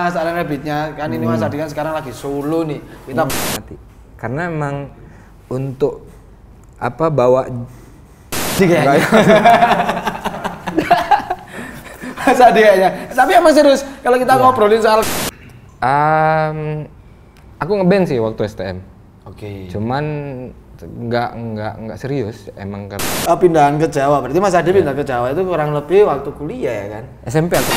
Saran Rabbitnya kan ini Mas Adi kan sekarang lagi solo nih. Kita karena emang untuk apa bawa kayaknya. Mas Adi kayaknya. Tapi emang serius kalau kita ngobrolin soal aku ngeband sih waktu STM. Oke. Cuman nggak serius emang kan. Pindahan ke Jawa. Berarti Mas Adi pindah ke Jawa itu kurang lebih waktu kuliah ya kan? SMP aku.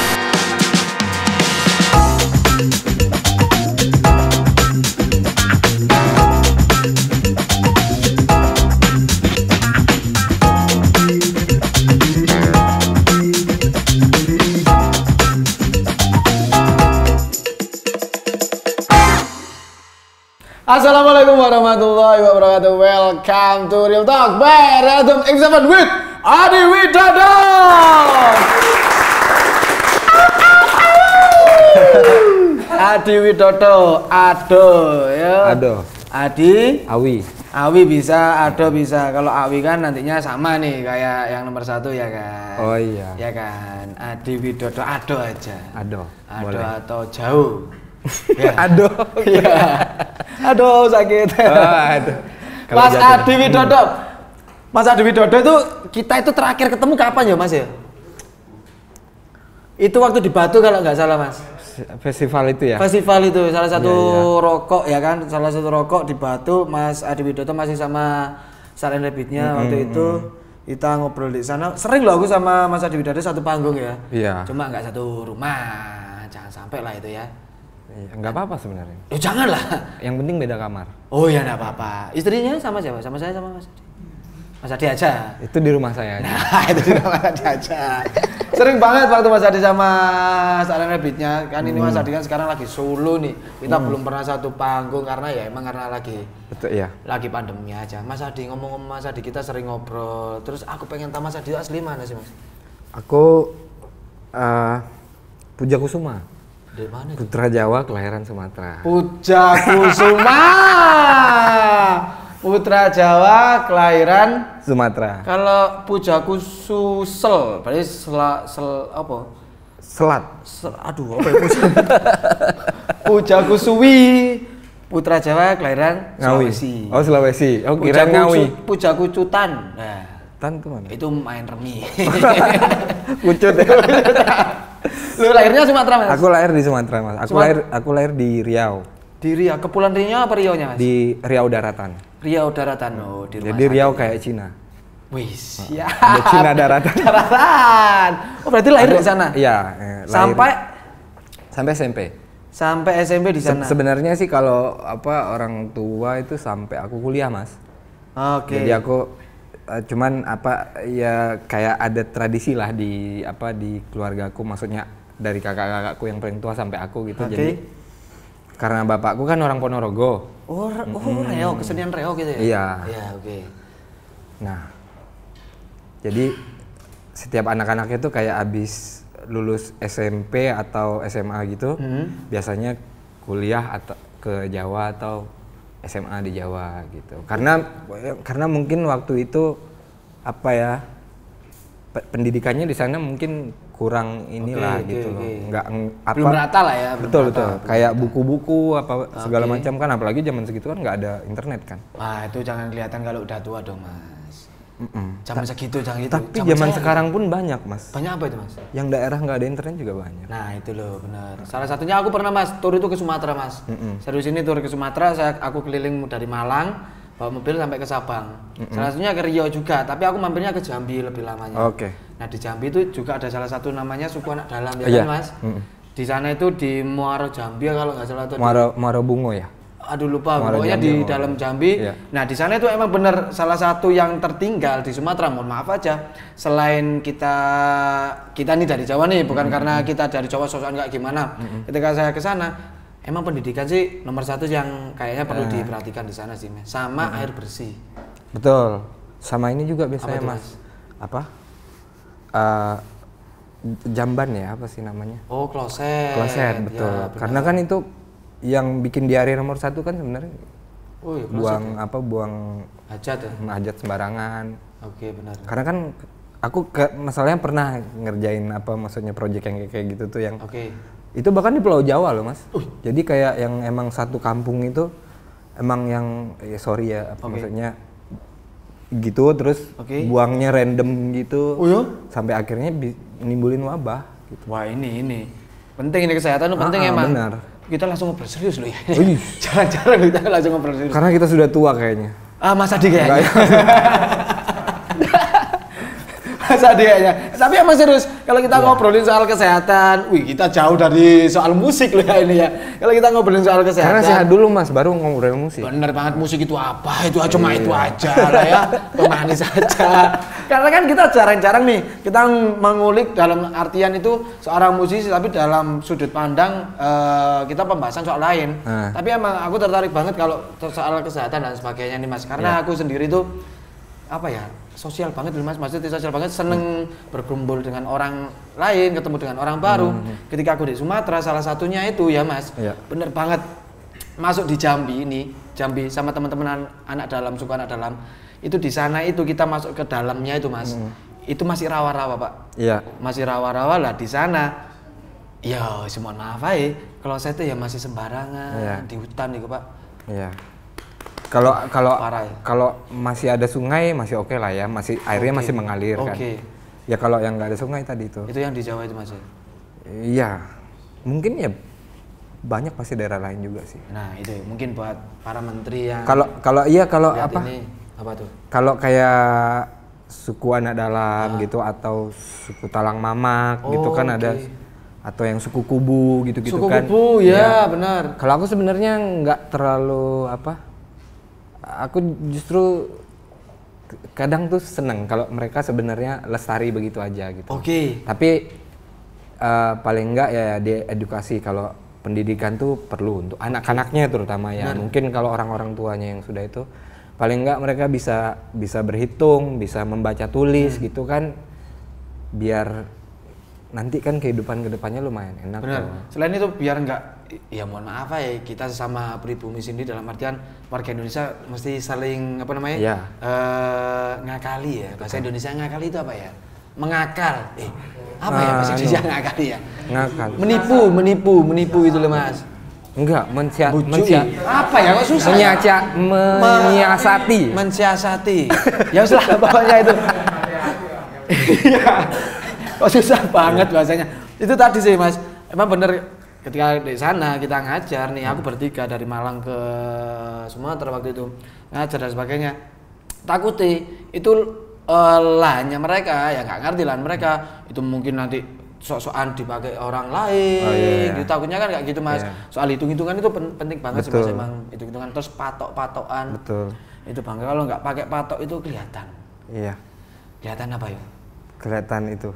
Assalamualaikum warahmatullahi wabarakatuh. Welcome to Real Talk by Random Example with Adi Widodo. Adi Widodo, Ado ya. Ado. Adi. Awi. Awi bisa, Ado bisa. Kalau Awi kan nantinya sama nih kayak yang nomor 1 ya kan. Oh iya. Ya kan. Adi Widodo, Ado aja. Ado. Ado Boleh. atau jauh. Ya. Ado. Ya. Aduh sakit. Aduh. Mas Adi Widodo. Mas Adi Widodo itu kita itu terakhir ketemu kapan ya Mas ya? Itu waktu di Batu kalau nggak salah Mas. Festival itu ya? Festival itu salah satu Iya. rokok ya kan, salah satu rokok di Batu. Mas Adi Widodo masih sama Saran Rabbitnya waktu itu kita ngobrol di sana. Sering loh aku sama Mas Adi Widodo satu panggung ya. Iya. Cuma nggak satu rumah, jangan sampai lah itu ya. Iya, nggak apa-apa sebenarnya. Jangan lah. Yang penting beda kamar. Oh ya nggak apa-apa. Istrinya sama siapa? Sama saya sama Mas Adi. Mas Adi aja. Itu di rumah saya. Nah itu di Mas Adi aja. Sering banget waktu Mas Adi sama Saran Rabbitnya kan ini Mas Adi kan sekarang lagi solo nih. Kita belum pernah satu panggung karena ya emang karena lagi Betul ya. lagi pandemi aja. Mas Adi ngomong-ngomong Mas Adi kita sering ngobrol. Terus aku pengen tahu Mas Adi asli mana sih Mas? Aku Puja Kusuma. Dari mana itu? Putra Jawa kelahiran Sumatera. Puja Kusuma. Putra Jawa kelahiran Sumatera. Kalau Puja Kususel berarti apa? Selat. Aduh apa ya Puja Kusuwi. Putra Jawa kelahiran Ngawi. Sulawesi. Oh Sulawesi. Oh kira Ngawi. Puja Kucutan. Nah, Tan tuh mana? itu main remi. Kucut ya. Lu lahirnya Sumatera Mas? Aku lahir di Sumatera Mas. Aku lahir di Riau. Di Riau. Kepulauan Riau apa Riau-nya Mas? Di Riau Daratan. Riau Daratan. Oh, di rumah Jadi Riau kayak Cina. Wih, siap. Ada Cina Daratan. Daratan. Oh, berarti lahir di sana? Iya, Sampai SMP. Sampai SMP di sana. Sebenarnya sih kalau apa orang tua itu sampai aku kuliah, Mas. Oke. Jadi aku cuman apa ya kayak ada tradisi lah di apa di keluargaku, maksudnya dari kakak-kakakku yang paling tua sampai aku gitu. Oke. Jadi karena bapakku kan orang Ponorogo. Oh, Reo, kesenian Reo gitu ya? Iya. Iya, oke. Nah, jadi setiap anak-anak itu kayak abis lulus SMP atau SMA gitu, biasanya kuliah atau ke Jawa atau SMA di Jawa gitu. Karena mungkin waktu itu apa ya pendidikannya di sana mungkin kurang inilah gitu loh. Nggak apa Belum rata lah ya. betul. Kayak buku-buku apa segala Oke. macam kan, apalagi zaman segitu kan nggak ada internet kan. Wah, itu jangan kelihatan kalau udah tua dong, Mas. Zaman segitu jangan gitu. Tapi zaman sekarang pun banyak, Mas. Banyak apa itu, Mas? Yang daerah nggak ada internet juga banyak. Nah, itu loh, benar. Salah satunya aku pernah, Mas, tur itu ke Sumatera, Mas. Serius ini tur ke Sumatera, aku keliling dari Malang, bawa mobil sampai ke Sabang. Salah satunya ke Riau juga, tapi aku mampirnya ke Jambi lebih lamanya. Oke. Nah, di Jambi itu juga ada salah satu namanya suku anak dalam ya Iya. kan, Mas? Di sana itu di Muaro Jambi kalau nggak salah tuh. Muaro Bungo ya. Aduh lupa, Muaro pokoknya Jambi, di Muaro. dalam Jambi. Iya. Nah di sana itu emang bener salah satu yang tertinggal di Sumatera. Mohon maaf aja, selain kita nih dari Jawa nih, bukan karena kita dari Jawa sosokan kayak gimana. Ketika saya ke sana, emang pendidikan sih nomor 1 yang kayaknya perlu diperhatikan di sana sih, Mas. Sama air bersih. Betul. Sama ini juga biasanya, Apa itu, Mas. Apa? Jamban ya, apa sih namanya? Oh kloset. Kloset, Ya, betul. benar. Karena kan itu yang bikin diare nomor 1 kan sebenarnya Oh iya, kloset. buang Hajat ya. hajat sembarangan. Oke benar. Karena kan aku masalahnya pernah ngerjain apa maksudnya project yang kayak gitu tuh yang Oke. Itu bahkan di Pulau Jawa loh, Mas. Jadi kayak yang emang satu kampung itu emang yang sorry ya, maksudnya gitu terus buangnya random gitu. Oh ya? Sampai akhirnya nimbulin wabah gitu. Wah, ini penting, ini kesehatan penting emang. Benar. Kita langsung ngobrol serius loh ya. Jarang-jarang kita langsung ngobrol serius. Karena kita sudah tua kayaknya. Mas Adi kayaknya. Mas Adi kayaknya. Tapi emang serius, kalau kita ngobrolin soal kesehatan, kita jauh dari soal musik loh ya ini ya. Kalau kita ngobrolin soal kesehatan. Karena sehat dulu Mas, baru ngobrolin musik. Bener banget, musik itu apa? Itu cuma itu aja lah ya, pemanis saja. Karena kan kita jarang-jarang nih, kita mengulik dalam artian itu seorang musisi, tapi dalam sudut pandang kita pembahasan soal lain. Tapi emang aku tertarik banget kalau soal kesehatan dan sebagainya nih Mas. Karena aku sendiri tuh sosial banget nih Mas, maksudnya sosial banget, seneng berkumpul dengan orang lain, ketemu dengan orang baru. Ketika aku di Sumatera, salah satunya itu ya Mas, bener banget, masuk di Jambi sama teman-teman anak dalam, suku anak dalam, itu di sana itu kita masuk ke dalamnya itu Mas, itu masih rawa-rawa Pak, masih rawa-rawa lah di sana. Ya, mohon maaf aja, kalau saya tuh ya masih sembarangan di hutan gitu Pak. Kalau masih ada sungai masih oke lah ya, masih airnya masih mengalir kan. Ya kalau yang nggak ada sungai tadi itu. Itu yang di Jawa itu Mas. Iya, mungkin ya banyak pasti daerah lain juga sih. Nah itu mungkin buat para menteri yang. Kalau apa? Ini, apa tuh? Kalau kayak suku anak dalam gitu atau suku talang mamak gitu kan ada. Atau yang suku kubu gitu-gitu kan. Suku kubu ya benar. Kalau aku sebenarnya nggak terlalu aku justru kadang tuh seneng kalau mereka sebenarnya lestari begitu aja gitu. Tapi paling enggak ya di edukasi, kalau pendidikan tuh perlu untuk anak-anaknya terutama ya. Mungkin kalau orang-orang tuanya yang sudah itu paling enggak mereka bisa berhitung, bisa membaca tulis gitu kan, biar nanti kan kehidupan kedepannya lumayan enak. Benar. Selain itu biar enggak, ya mohon maaf ya, kita sesama pribumi sendiri dalam artian warga Indonesia mesti saling ngakali ya. Bahasa Indonesia ngakali itu apa ya? Mengakal. Apa ya bahasa Indonesia ngakali ya? Ngakal. Menipu itu loh Mas. Enggak, apa ya kok susah? Mensiasati. Ya usah pokoknya itu. Kok susah banget bahasanya. Itu tadi sih Mas, emang bener ketika di sana kita ngajar nih, aku bertiga dari Malang ke Sumatera waktu itu ngajar dan sebagainya. Takutnya itu lahannya mereka ya nggak ngerti lahan mereka itu mungkin nanti sok-sokan dipakai orang lain. Gitu, takutnya kan kayak gitu Mas. Soal hitung-hitungan itu penting banget sih Mas, emang hitung-hitungan, terus patok-patokan. Itu bang, kalau nggak pakai patok itu kelihatan. Kelihatan apa ya? Kelihatan itu.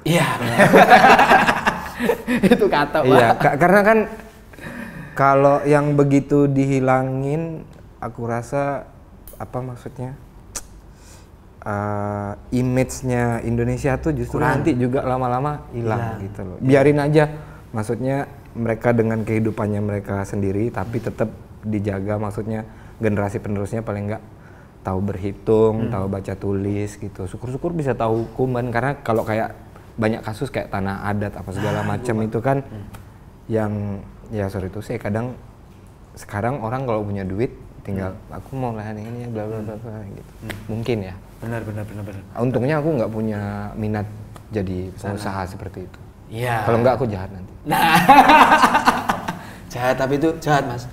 Itu kata Pak. Karena kan kalau yang begitu dihilangin, aku rasa maksudnya image-nya Indonesia tuh justru nanti juga lama-lama hilang gitu loh. Biarin aja, maksudnya mereka dengan kehidupannya mereka sendiri tapi tetap dijaga, maksudnya generasi penerusnya paling enggak tahu berhitung, tahu baca tulis gitu. Syukur-syukur bisa tahu hukuman, karena kalau kayak banyak kasus kayak tanah adat apa segala macam itu kan yang ya sorry itu sih kadang sekarang orang kalau punya duit tinggal aku mau lahan ini bla bla bla gitu. Mungkin ya. Benar. Untungnya aku nggak punya minat jadi pengusaha seperti itu. Iya. Kalau nggak aku jahat nanti. Nah. Jahat, tapi itu jahat Mas.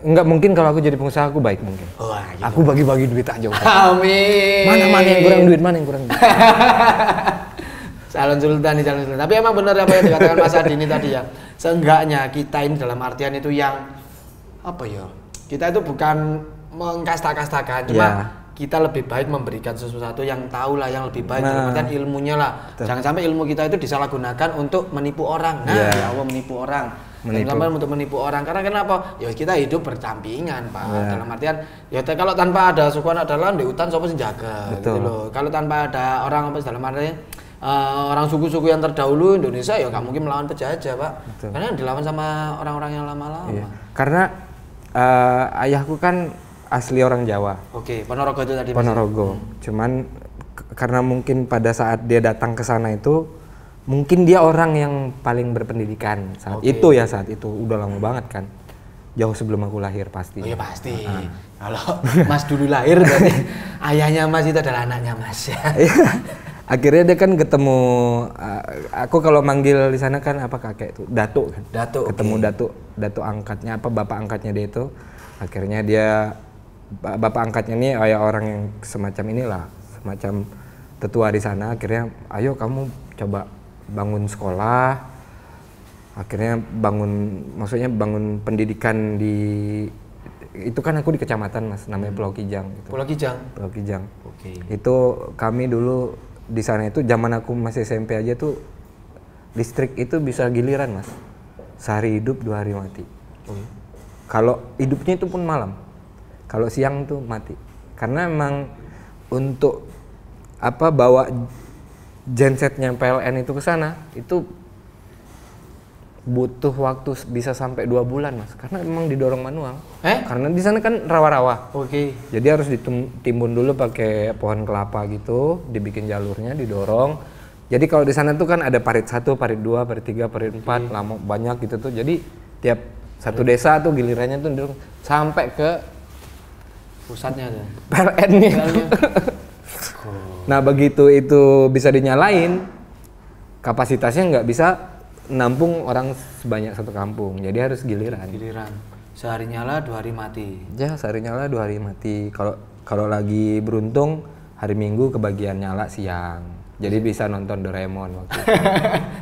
Enggak, mungkin kalau aku jadi pengusaha aku baik mungkin. Gitu. Aku bagi-bagi duit aja. Amin. Mana yang kurang duit, mana yang kurang duit. calon sultan. Tapi emang benar apa yang dikatakan Mas Adi ini tadi ya. Seenggaknya kita ini dalam artian itu yang apa ya? Kita itu bukan mengkasta-kastakan, cuma kita lebih baik memberikan sesuatu yang tahu lah, yang lebih baik, dalam artian ilmunya lah. Jangan sampai ilmu kita itu disalahgunakan untuk menipu orang. Ya Allah, menipu orang. Untuk menipu orang, karena kenapa? Ya kita hidup berdampingan Pak. Dalam artian ya kalau tanpa ada suku anak dalam di hutan siapa sih jaga gitu loh. Kalau tanpa ada orang dalam artian orang suku-suku yang terdahulu Indonesia ya nggak mungkin melawan penjajah Pak. Karena yang dilawan sama orang-orang yang lama-lama. Karena ayahku kan asli orang Jawa. Ponorogo itu tadi. Ponorogo. Cuman karena mungkin pada saat dia datang ke sana itu mungkin dia orang yang paling berpendidikan saat itu ya, saat itu udah lama banget kan, jauh sebelum aku lahir pasti. Oh iya pasti. Kalau Mas dulu lahir berarti ayahnya Mas itu adalah anaknya Mas ya. Akhirnya dia kan ketemu, aku kalau manggil di sana kan apa kakek itu, datuk kan. Datuk. Ketemu datuk angkatnya apa bapak angkatnya dia itu. Akhirnya dia bapak angkatnya ini kayak orang yang semacam inilah, semacam tetua di sana. Akhirnya ayo kamu coba bangun sekolah, akhirnya maksudnya bangun pendidikan di, itu kan aku di kecamatan Mas, namanya Pulau Kijang gitu. Pulau Kijang. Pulau Kijang. Oke. Itu kami dulu di sana itu zaman aku masih SMP aja tuh listrik itu bisa giliran Mas, sehari hidup 2 hari mati. Kalau hidupnya itu pun malam, kalau siang tuh mati. Karena emang untuk apa bawa gensetnya PLN itu ke sana itu butuh waktu bisa sampai 2 bulan Mas, karena memang didorong manual. Karena di sana kan rawa-rawa. Oke. Jadi harus ditimbun dulu pakai pohon kelapa gitu, dibikin jalurnya, didorong. Jadi kalau di sana tuh kan ada parit 1, parit 2, parit 3, parit 4, lama banyak gitu tuh. Jadi tiap satu desa tuh gilirannya tuh didorong sampai ke Pusatnya tuh. PLN-nya. Nah begitu itu bisa dinyalain, kapasitasnya nggak bisa nampung orang sebanyak satu kampung, jadi harus giliran. Sehari nyala 2 hari mati. Ya sehari nyala 2 hari mati. Kalau lagi beruntung hari Minggu kebagian nyala siang, jadi bisa nonton Doraemon waktu itu.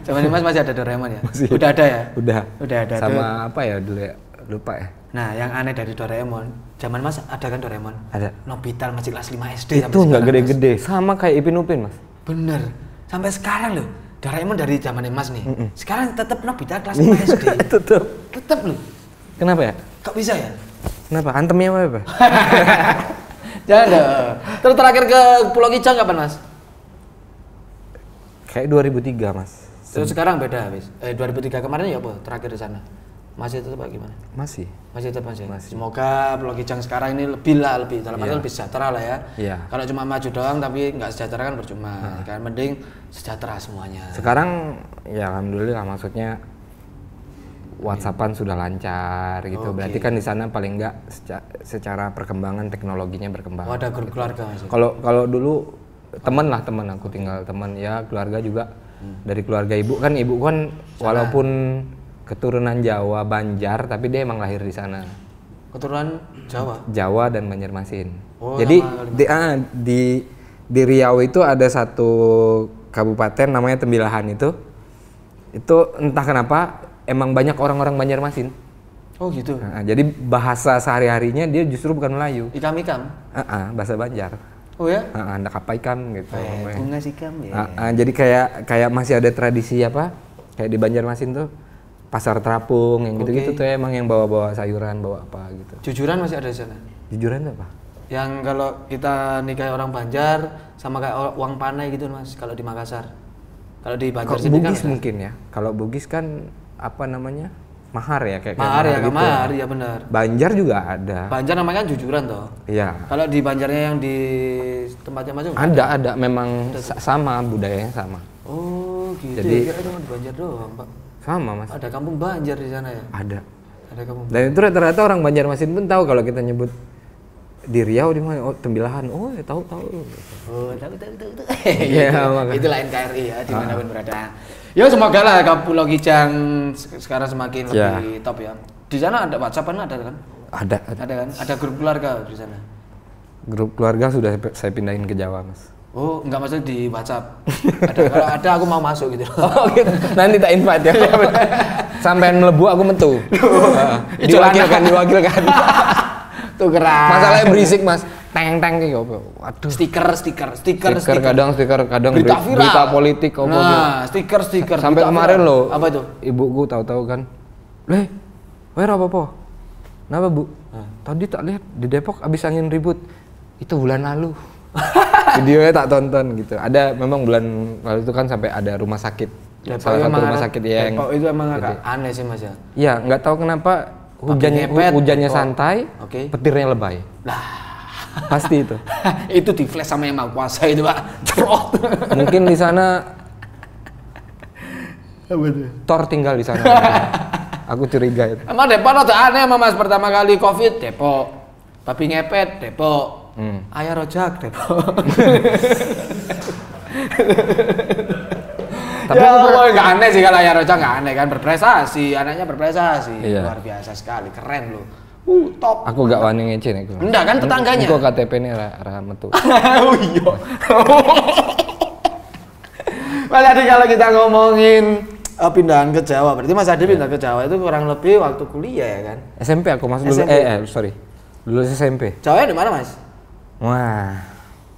Zaman Mas masih ada Doraemon ya? Masih. Udah ada ya? Udah ada. Sama apa ya dulu ya, lupa ya. Nah yang aneh dari Doraemon, zaman Mas ada kan Doraemon? Ada. Nobita masih kelas 5 SD. Itu nggak gede-gede, sama kayak Ipin Upin Mas. Bener, sampai sekarang loh. Doraemon dari zaman Mas nih, sekarang tetap Nobita kelas 5 SD. Tetap loh. Kenapa ya? Kok bisa ya? Kenapa? Antemnya apa? Jangan dong. Terus terakhir ke Pulau Kijang kapan Mas? Kayak 2003 Mas. Terus sekarang beda habis. 2003 kemarin ya apa? Terakhir di sana. Masih tetap gimana? Masih Tetap masih. Semoga Pulau Kijang sekarang ini lebih dalam arti lebih sejahtera lah ya. Iya. Kalau cuma maju doang tapi nggak sejahtera kan percuma. Kan mending sejahtera semuanya. Sekarang ya alhamdulillah, maksudnya WhatsAppan sudah lancar gitu. Berarti kan di sana paling nggak secara perkembangan teknologinya berkembang. Ada grup keluarga Mas. Kalau dulu teman aku tinggal teman ya, keluarga juga dari keluarga ibu kan walaupun keturunan Jawa Banjar tapi dia emang lahir di sana. Keturunan Jawa? Jawa dan Banjarmasin. Oh, jadi di Riau itu ada satu kabupaten namanya Tembilahan itu entah kenapa emang banyak orang-orang Banjarmasin. Oh gitu. Jadi bahasa sehari-harinya dia justru bukan Melayu. Ikam. Bahasa Banjar. Oh ya? Anak apa ikam gitu. Bunga sikam ya. Jadi kayak masih ada tradisi apa? Kayak di Banjarmasin tuh pasar terapung yang gitu-gitu tuh emang yang bawa-bawa sayuran, bawa apa gitu. Jujuran masih ada di sana? Jujuran itu apa? Yang kalau kita nikahi orang Banjar sama kayak uang panai gitu Mas kalau di Makassar. Kalau di Banjar sini kan Bugis mungkin ya. Kalau Bugis kan apa namanya? Mahar ya kayak mahar ya, gitu. mahar ya benar. Banjar juga ada. Banjar namanya kan jujuran toh. Iya. Kalau di Banjarnya yang di tempatnya Mas ada memang sama budayanya sama. Oh gitu. Jadi kira cuma di Banjar doang, Pak. Sama Mas. Ada kampung Banjar di sana ya? Ada kampung. Dan itu rata-rata orang Banjarmasin pun tahu kalau kita nyebut di Riau di mana? Oh, Tembilahan. Oh, ya tahu. Oh, tahu. Iya, Itulah NKRI ya, dimanapun berada. Ya semoga lah Pulau Kijang sekarang semakin lebih top ya. Di sana ada WhatsApp-an ada kan? Ada kan? Ada grup keluarga di sana. Grup keluarga sudah saya pindahin ke Jawa, Mas. Oh, enggak maksud di WhatsApp. Kalau ada aku mau masuk gitu. Oh, gitu. Nanti tak invite ya. Sampai melebu aku metu. Diwakilkan. Tukeran. Masalahnya berisik, Mas. Teng gitu. Waduh. Stiker kadang berita politik apa. Nah, stiker. Sampai kemarin loh. Apa itu? Ibuku tahu-tahu kan. Apa? Kenapa, Bu? Tadi tak lihat di Depok abis angin ribut. Itu bulan lalu. Videonya tak tonton gitu. Ada memang bulan lalu itu kan sampai ada rumah sakit. Salah satu rumah sakit yang Depok itu emang agak aneh sih Mas ya. Iya, nggak tahu kenapa hujannya santai, petirnya lebay. Lah, pasti itu. Itu di flash sama yang Maha Kuasa itu, Pak. Ceprot. Mungkin di sana Thor tinggal di sana. Aku curiga itu. Emang Depok rada aneh Mas, pertama kali Covid Depok. Babi ngepet Depok. Ayah rojak Depok. Tapi ya, nggak aneh sih kalau ayah rojak, nggak aneh kan, berprestasi, anaknya berprestasi. Iya. Luar biasa sekali, keren loh. Top. Aku gak wani ngece nih. Enggak kan tetangganya. Aku KTP nih arah metu. Oh iya. Mas Adi, kalau kita ngomongin pindahan ke Jawa, berarti Mas Adi pindah ke Jawa itu kurang lebih waktu kuliah ya kan? SMP aku masuk dulu. Sorry. Lulus SMP. Jawa di mana Mas? Wah.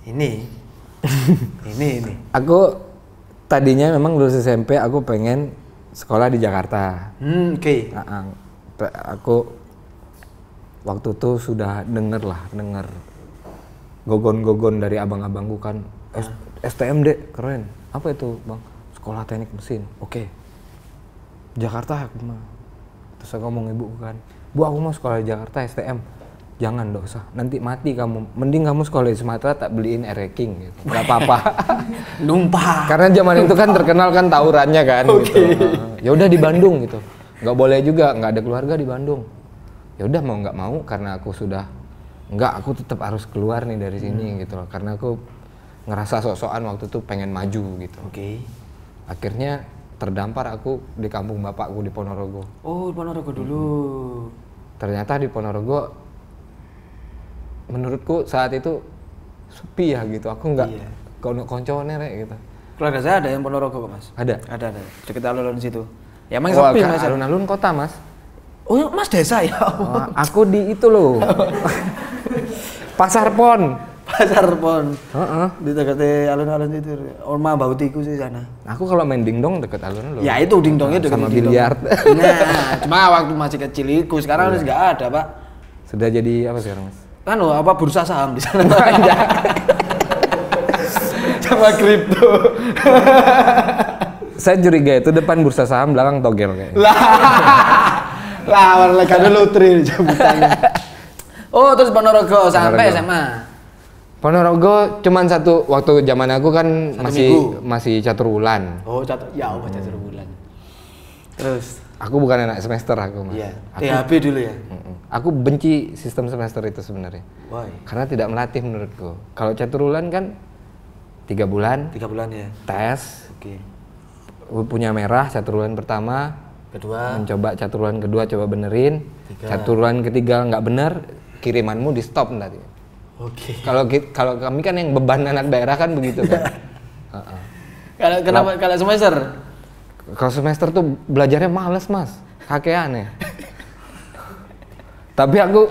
Ini. ini. Aku tadinya memang lulus SMP aku pengen sekolah di Jakarta. Oke. Aku waktu itu sudah denger gogon-gogon dari abang-abangku kan, STM deh, keren. Apa itu bang? Sekolah teknik mesin. Oke. Jakarta aku mah. Terus aku ngomong ibu kan, bu aku mau sekolah di Jakarta STM. Jangan, nggak usah, nanti mati kamu. Mending kamu sekolah di Sumatera, tak beliin Air King gitu. Gak apa-apa. Numpah. Karena zaman itu kan terkenal kan tawurannya kan. Okay. Gitu. Ya udah di Bandung gitu. Nggak boleh juga, nggak ada keluarga di Bandung. Ya udah mau nggak mau karena aku sudah aku tetap harus keluar nih dari sini gitu loh. Karena aku ngerasa sok-sokan waktu itu pengen maju gitu. Oke. Akhirnya terdampar aku di kampung bapakku di Ponorogo. Oh, Ponorogo dulu. Ternyata di Ponorogo menurutku saat itu sepi ya gitu. Aku nggak konco-konconya rek gitu. Keluarga saya ada yang Ponorogo kok Mas. Ada. Dekat alun-alun situ. Ya emang sepi Mas. Alun-alun kota Mas. Oh Mas desa ya? Aku di itu loh. Pasar Pon. Di dekat alun-alun itu. Orma Bautiku sih sana. Aku kalau main dingdong dekat alun-alun. Ya itu dingdongnya dekat sama biliar. Nah, cuma waktu masih kecil itu, sekarang udah nggak ada Pak. Sudah jadi apa sekarang Mas? Kan bursa saham di sana. Sama kripto. Saya curiga itu depan bursa saham, belakang togel kayaknya. Lah, warna kado lotre jabutannya. Oh, terus Ponorogo sampai SMA. Ponorogo cuman satu, waktu zaman aku kan masih catur bulan. Oh, catur bulan. Terus aku bukan anak semester aku Mas. Iya. THB dulu ya. Aku benci sistem semester itu sebenarnya. Why? Karena tidak melatih menurutku. Kalau catur bulan kan 3 bulan. 3 bulan ya. Tes. Oke. Punya merah catur bulan pertama. Kedua. Mencoba catur bulan kedua coba benerin. Catur bulan ketiga nggak bener, kirimanmu di stop nanti. Oke. Kalau kami kan yang beban anak daerah kan begitu kan. Kalau semester? Kalau semester tuh belajarnya males Mas, kakean ya. Tapi aku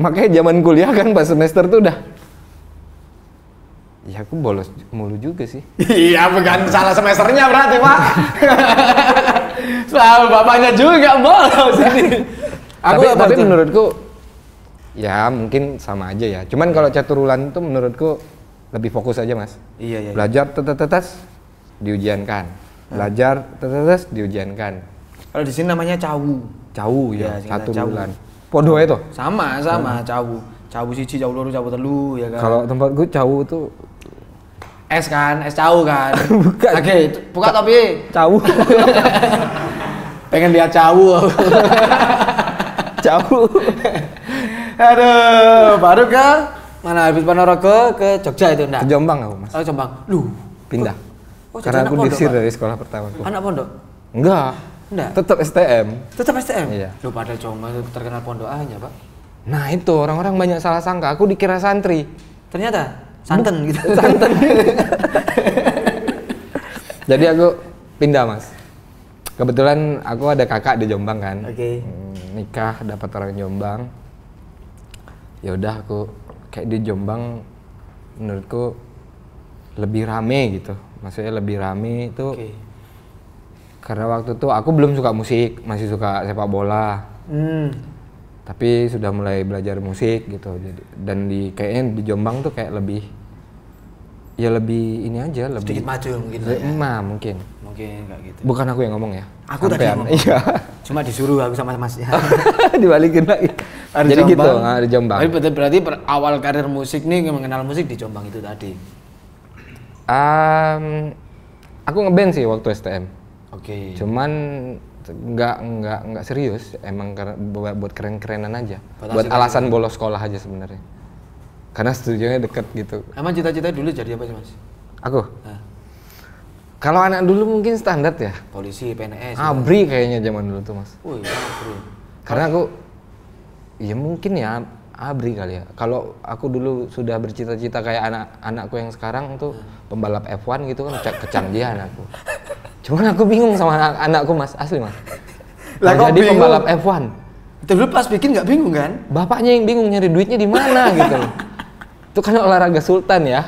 makanya zaman kuliah kan pas semester tuh udah, ya aku bolos mulu juga sih. Iya, bukan salah semesternya berarti Pak. Soal bapaknya juga bolos ini. Tapi menurutku ya mungkin sama aja ya. Cuman kalau catur bulan itu menurutku lebih fokus aja Mas. Iya. Belajar tetes diujiankan. Belajar tetes diujiankan. Kalau di sini namanya cawu. Cawu ya, catur bulan. Podo itu? Sama, cawu. Cawu siji, cawu loro, cawu telu ya kan. Kalau tempatku cawu tuh es kan, es cawu kan. Bukan. Oke, buka tapi cawu. Pengen lihat cawu. Cawu. Aduh, baru ke mana, habis Ponorogo ke Jogja itu enggak? Ke Jombang aku Mas. Oh Jombang. Lu pindah. Karena aku diusir dari sekolah pertama. Anak pondok? Enggak. Tetap STM. Tetap STM? Iya. Lu pada Jombang terkenal pondokannya Pak. Nah itu orang-orang banyak salah sangka. Aku dikira santri. Ternyata santen gitu. Santen. Jadi aku pindah Mas. Kebetulan aku ada kakak di Jombang kan. Oke. Nikah dapat orang Jombang. Ya udah aku kayak di Jombang menurutku lebih rame gitu. Maksudnya lebih rame itu karena waktu itu aku belum suka musik, masih suka sepak bola. Tapi sudah mulai belajar musik gitu. Jadi dan kayaknya di Jombang tuh kayak lebih ini aja, lebih sedikit maju mungkin. Mungkin kayak gitu. Bukan aku yang ngomong ya. Aku tadi ngomong. Iya. Cuma disuruh aku sama Masnya. Dibalikin lagi. Jadi gitu, di Jombang. Berarti awal karir musik nih, mengenal musik di Jombang itu tadi. Aku ngeband sih waktu STM. Oke. Cuman nggak serius, emang karena buat keren-kerenan aja. Buat alasan bolos sekolah aja sebenarnya. Karena studionya deket gitu. Emang cita-cita dulu jadi apa sih, Mas? Aku? Nah. Kalau anak dulu mungkin standar ya. Polisi, PNS. ABRI kayaknya zaman dulu tuh, Mas. Wih, ABRI. Karena aku, ya mungkin ya ABRI kali ya. Kalau aku dulu sudah bercita-cita kayak anakku yang sekarang tuh pembalap F1 gitu kan, kecanggihan aku. Cuman aku bingung sama anakku, Mas, asli, Mas. Lah jadi bingung? Pembalap F1. Dulu pas bikin nggak bingung kan? Bapaknya yang bingung nyari duitnya di mana gitu. Itu kan olahraga sultan ya.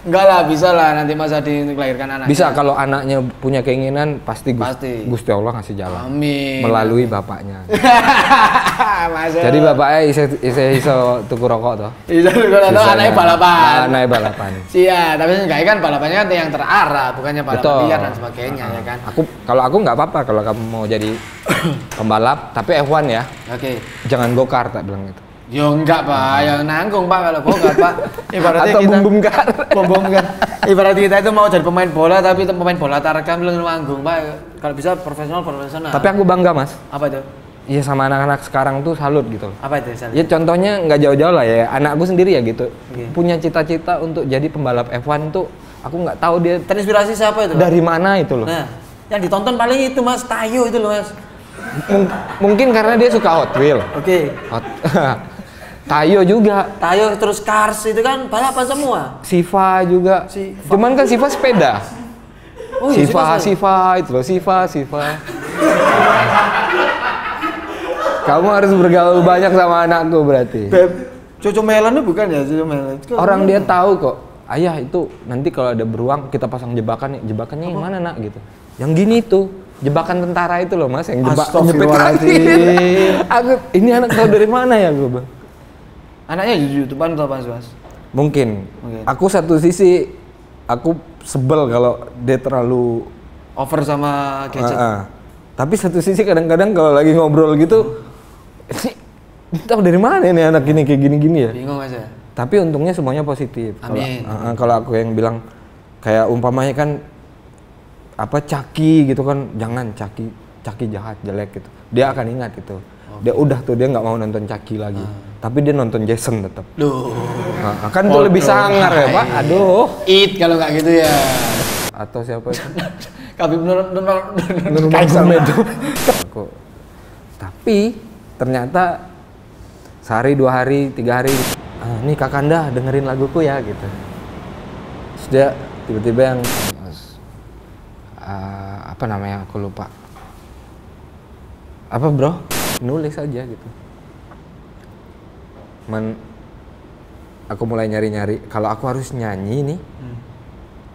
Enggak lah, bisa lah nanti Mas Adi melahirkan anaknya. Bisa kalau anaknya punya keinginan pasti. Gusti Allah ngasih jalan. Amin. Melalui bapaknya. Jadi bapaknya iso tuku rokok toh. Iso tuku rokok, anaknya balapan. Anaknya balapan. Iya, tapi enggak kan balapannya kan yang terarah, bukannya balapan liar dan sebagainya ya kan. Kalau aku nggak apa-apa kalau kamu mau jadi pembalap, tapi F1 ya. Oke. Jangan go-kart, tak bilang gitu. Yo enggak Pak, yang nanggung Pak kalau go-kart Pak. Ibaratnya atau kita bom kar. Ibarat kita itu mau jadi pemain bola tapi pemain bola tarekam belum nanggung Pak. Kalau bisa profesional. Tapi aku bangga, Mas. Apa itu? Iya, sama anak-anak sekarang tuh salut gitu. Apa itu? Salut? Ya contohnya nggak jauh-jauh lah ya, anakku sendiri ya gitu. Punya cita-cita untuk jadi pembalap F1 tuh, aku nggak tahu dia terinspirasi siapa itu? Dari mana itu loh. Nah, yang ditonton paling itu Mas Tayo itu loh Mas. Mungkin karena dia suka Hot Wheel. Oke. Tayo juga. Tayo terus Cars itu kan balapan semua. Siva juga. Cuman kan Siva sepeda. Oh, iya, Siva itu loh, Siva. Kamu harus bergaul banyak sama anakku berarti. Cucu Melon itu bukan ya, Cucu Melon. Orang dia tahu kok. Ayah itu nanti kalau ada beruang kita pasang jebakan nih. Jebakannya yang mana nak gitu. Yang gini tuh. Jebakan tentara itu loh Mas, yang jepit kaki. Aku ini anak tahu dari mana ya gue, Bang? Anaknya YouTuber atau apa Mas? Mungkin. Aku satu sisi aku sebel kalau dia terlalu over sama gadget. Tapi satu sisi kadang-kadang kalau lagi ngobrol gitu, tahu dari mana nih anak ini kayak gini-gini ya? Bingung Mas ya. Tapi untungnya semuanya positif. Amin. Kalau aku yang bilang kayak umpamanya kan apa Caki gitu kan, jangan Caki jahat, jelek gitu. Dia akan ingat gitu. Dia udah tuh dia nggak mau nonton Caki lagi. Tapi dia nonton Jason tetap. Duh. Kan itu lebih sangar ya, Pak. Aduh. It kalau nggak gitu ya. Atau siapa itu? Kabib Nurmagomedov itu. Tapi ternyata sehari, 2 hari, 3 hari, nih Kakanda dengerin laguku ya gitu. Terus dia tiba-tiba yang apa namanya aku lupa. Apa bro? Nulis aja gitu. Aku mulai nyari-nyari kalau aku harus nyanyi nih.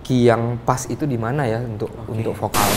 Key yang pas itu di mana ya untuk vokal.